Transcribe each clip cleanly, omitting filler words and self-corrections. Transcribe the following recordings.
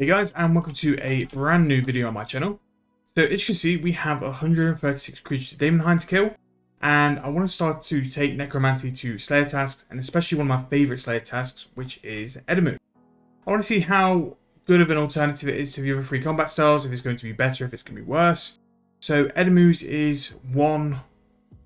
Hey guys, and welcome to a brand new video on my channel. So as you can see, we have 136 creatures to Demon Hind to kill, and I want to start to take Necromancy to Slayer tasks, and especially one of my favourite Slayer tasks, which is Eddimu. I want to see how good of an alternative it is to the other three combat styles, if it's going to be better, if it's going to be worse. So Eddimu's is one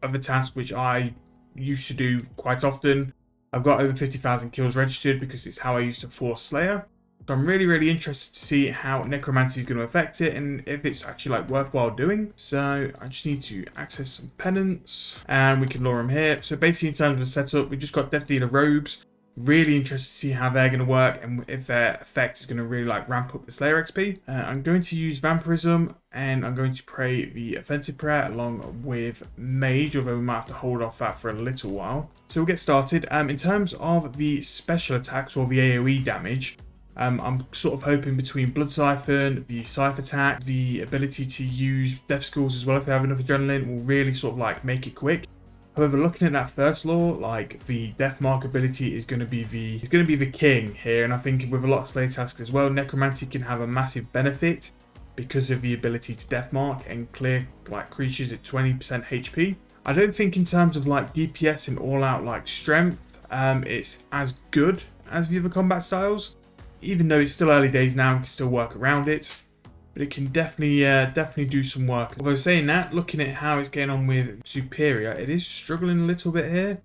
of the tasks which I used to do quite often. I've got over 50,000 kills registered because it's how I used to force Slayer. So I'm really interested to see how Necromancy is going to affect it and if it's actually like worthwhile doing. So I just need to access some penance and we can lure them here. So basically in terms of the setup, we just got Death Dealer robes. Really interested to see how they're going to work and if their effect is going to really like ramp up the Slayer XP. I'm going to use Vampirism and I'm going to pray the offensive prayer along with Mage, although we might have to hold off that for a little while. So we'll get started. In terms of the special attacks or the AoE damage, I'm sort of hoping between Blood Siphon, the Scythe attack, the ability to use Death Schools as well if they have enough adrenaline will really sort of like make it quick. However, looking at that first law, like the Death Mark ability is going to be the king here, and I think with a lot of Slayer tasks as well, Necromancy can have a massive benefit because of the ability to Death Mark and clear like creatures at 20% HP. I don't think in terms of like DPS and all out like strength, it's as good as the other combat styles. Even though it's still early days now, we can still work around it. But it can definitely do some work. Although saying that, looking at how it's getting on with Superior, it is struggling a little bit here.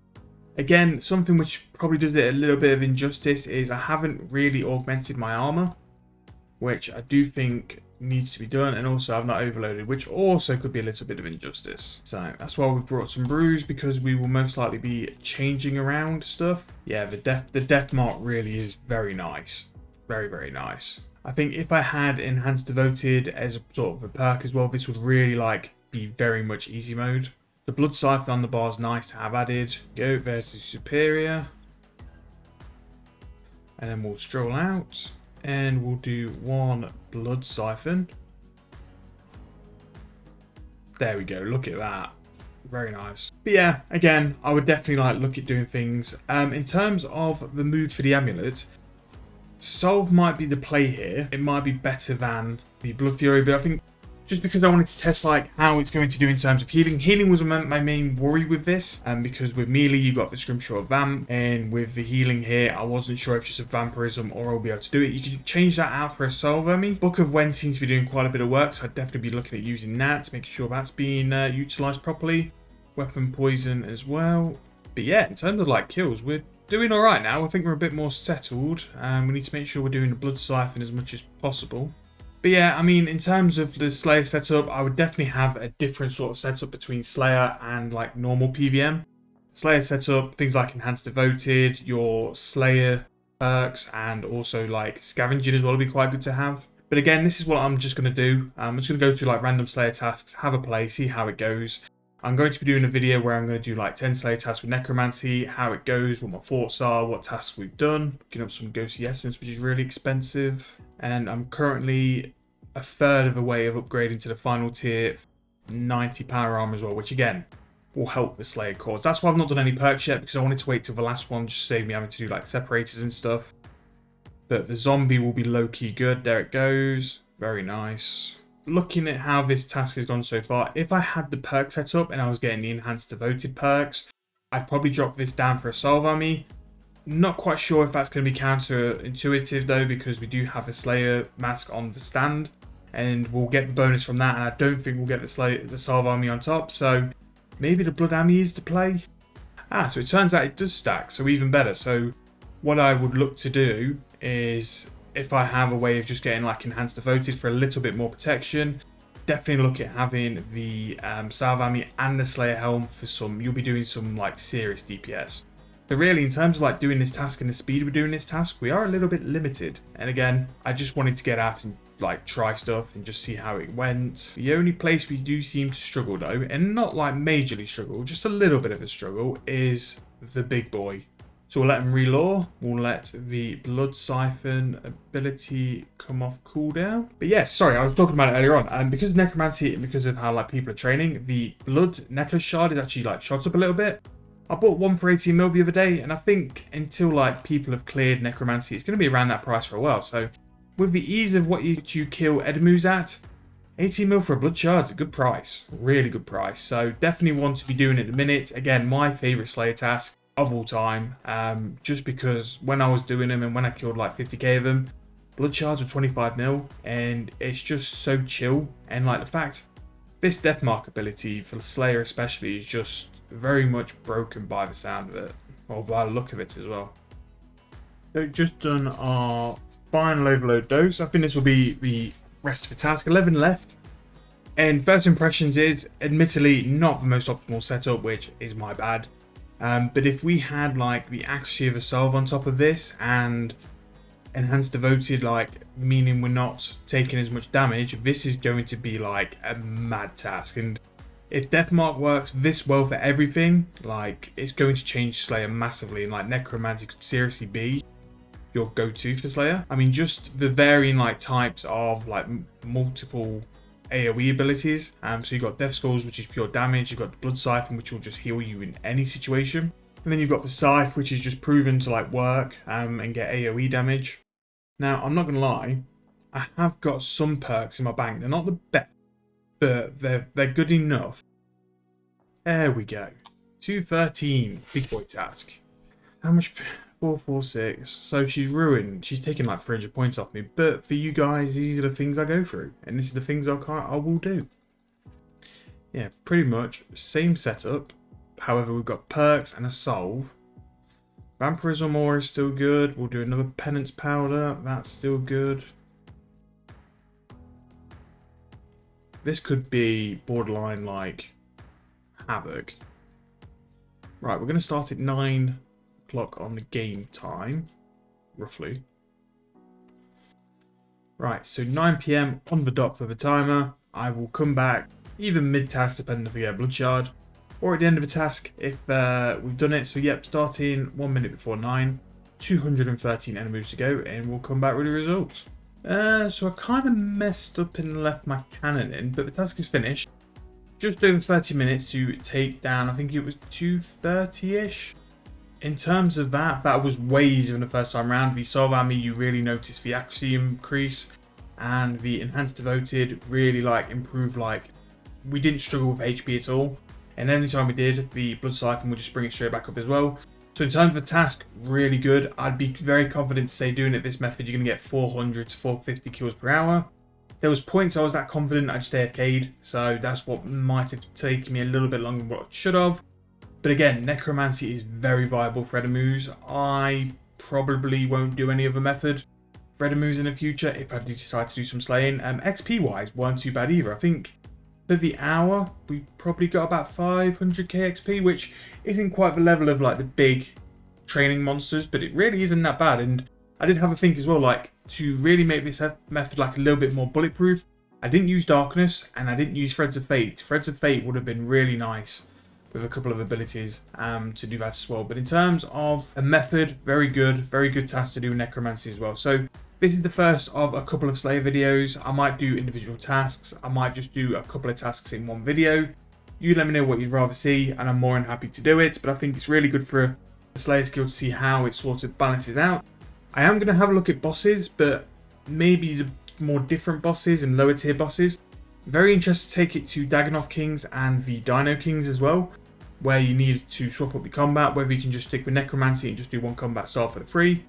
Again, something which probably does it a little bit of injustice is I haven't really augmented my armor, which I do think needs to be done. And also I've not overloaded, which also could be a little bit of injustice. So that's why we've brought some brews, because we will most likely be changing around stuff. Yeah, the death mark really is very nice. Very nice. I think if I had Enhanced Devoted as a sort of a perk as well, this would really like be very much easy mode. The Blood Scythe on the bar is nice to have added. Go versus Superior. And then we'll stroll out. And we'll do one Blood Siphon. There we go, look at that. Very nice. But yeah, again, I would definitely like look at doing things. In terms of the mood for the amulet, Solve might be the play here. It might be better than the Blood Fury, but I think just because I wanted to test like how it's going to do in terms of healing. Healing was my main worry with this, because with melee you got the Scrimshaw Vamp, and with the healing here I wasn't sure if just a Vampirism or I'll be able to do it. You could change that out for a Solve Army. Book of Wen seems to be doing quite a bit of work, so I'd definitely be looking at using that to make sure that's being utilised properly. Weapon Poison as well. But yeah, in terms of like kills, we're doing alright now. I think we're a bit more settled. We need to make sure we're doing the Blood Siphon as much as possible. But yeah, I mean, in terms of the Slayer setup, I would definitely have a different sort of setup between Slayer and like normal PVM. Slayer setup, things like Enhanced Devoted, your Slayer perks, and also like Scavenging as well would be quite good to have. But again, this is what I'm just going to do. I'm just going to go to like random Slayer tasks, have a play, see how it goes. I'm going to be doing a video where I'm going to do like 10 Slayer tasks with Necromancy, how it goes, what my thoughts are, what tasks we've done. Picking up some Ghostly Essence, which is really expensive. And I'm currently a third of the way of upgrading to the final tier, 90 power armor as well, which again, will help the Slayer cause. That's why I've not done any perks yet, because I wanted to wait till the last one, just to save me having to do like separators and stuff. But the zombie will be low-key good. There it goes. Very nice. Looking at how this task has gone so far, if I had the perk set up and I was getting the Enhanced Devoted perks, I'd probably drop this down for a Solve Army. Not quite sure if that's going to be counterintuitive though, because we do have a Slayer mask on the stand and we'll get the bonus from that, and I don't think we'll get the Solve Army on top, so maybe the Blood Army is to play. So it turns out it does stack, so even better. So what I would look to do is, if I have a way of just getting like Enhanced Devoted for a little bit more protection, definitely look at having the Salve Army and the Slayer Helm for some, you'll be doing some like serious DPS. So really, in terms of like doing this task and the speed we're doing this task, we are a little bit limited. And again, I just wanted to get out and like try stuff and just see how it went. The only place we do seem to struggle though, and not like majorly struggle, just a little bit of a struggle, is the big boy. So we'll let him relaw. We'll let the Blood Siphon ability come off cooldown. But yes, sorry, I was talking about it earlier on. And because of Necromancy and because of how like people are training, the Blood Necklace Shard is actually like shot up a little bit. I bought one for 18 mil the other day, and I think until like people have cleared Necromancy, it's going to be around that price for a while. So with the ease of what you kill Eddimus at, 80 mil for a blood shard's a good price. Really good price. So definitely want to be doing it at the minute. Again, my favourite Slayer task of all time. Just because when I was doing them and when I killed like 50k of them, blood shards were 25 mil, and it's just so chill. And like the fact this death mark ability for the Slayer especially is just very much broken by the sound of it, or by the look of it as well. So just done our final overload dose. I think this will be the rest of the task. 11 left. And first impressions is admittedly not the most optimal setup, which is my bad. But if we had like the accuracy of a salve on top of this and enhanced devoted, like meaning we're not taking as much damage, this is going to be like a mad task. And if Deathmark works this well for everything, like it's going to change Slayer massively, and like Necromancy could seriously be your go-to for Slayer. I mean, just the varying like types of like multiple AoE abilities. So you've got Death Skulls, which is pure damage. You've got the Blood Siphon, which will just heal you in any situation. And then you've got the Scythe, which is just proven to like work and get AoE damage. Now, I'm not going to lie, I have got some perks in my bank. They're not the best, but they're good enough. There we go. 213, big boy task. How much? 446. So she's ruined. She's taking like 300 points off me. But for you guys, these are the things I go through, and this is the things I will do. Yeah, pretty much same setup. However, we've got perks and a solve. Vampirism ore is still good. We'll do another penance powder. That's still good. This could be borderline like havoc. Right, we're going to start at 9 o'clock on the game time, roughly. Right, so 9 PM on the dot for the timer. I will come back either mid-task, depending if we get a blood shard, or at the end of the task if we've done it. So yep, starting 1 minute before 9, 213 Eddimus to go, and we'll come back with the results. So I kind of messed up and left my cannon in, but the task is finished. Just over 30 minutes to take down, I think it was 230-ish. In terms of that was way easier than the first time round. The Solve Army, you really notice the accuracy increase, and the Enhanced Devoted really like improved, like we didn't struggle with HP at all. And every time we did, the Blood Siphon would just bring it straight back up as well. So in terms of the task, really good. I'd be very confident to say doing it this method, you're going to get 400 to 450 kills per hour. There was points I was that confident I'd stay arcade, so that's what might have taken me a little bit longer than what it should have. But again, Necromancy is very viable for Eddimus. I probably won't do any other method for Eddimus in the future if I decide to do some slaying. XP wise, weren't too bad either. I think for the hour, we probably got about 500k XP, which isn't quite the level of like the big training monsters, but it really isn't that bad. And I did have a think as well, like to really make this method like a little bit more bulletproof, I didn't use Darkness and I didn't use Threads of Fate. Threads of Fate would have been really nice with a couple of abilities to do that as well. But in terms of a method, very good task to do Necromancy as well. So this is the first of a couple of Slayer videos. I might do individual tasks. I might just do a couple of tasks in one video. You let me know what you'd rather see, and I'm more than happy to do it. But I think it's really good for the Slayer skill to see how it sort of balances out. I am going to have a look at bosses, but maybe the more different bosses and lower tier bosses. Very interested to take it to Dagannoth Kings and the Dino Kings as well, where you need to swap up your combat, whether you can just stick with Necromancy and just do one combat style for the free.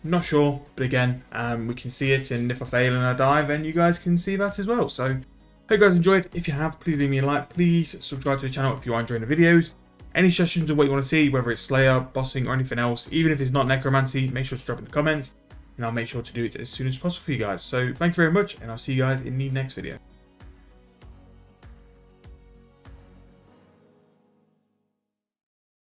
Not sure, but again, we can see it, and if I fail and I die, then you guys can see that as well. So, hope you guys enjoyed. If you have, please leave me a like. Please subscribe to the channel if you are enjoying the videos. Any suggestions of what you want to see, whether it's Slayer, bossing, or anything else, even if it's not Necromancy, make sure to drop in the comments, and I'll make sure to do it as soon as possible for you guys. So, thank you very much, and I'll see you guys in the next video.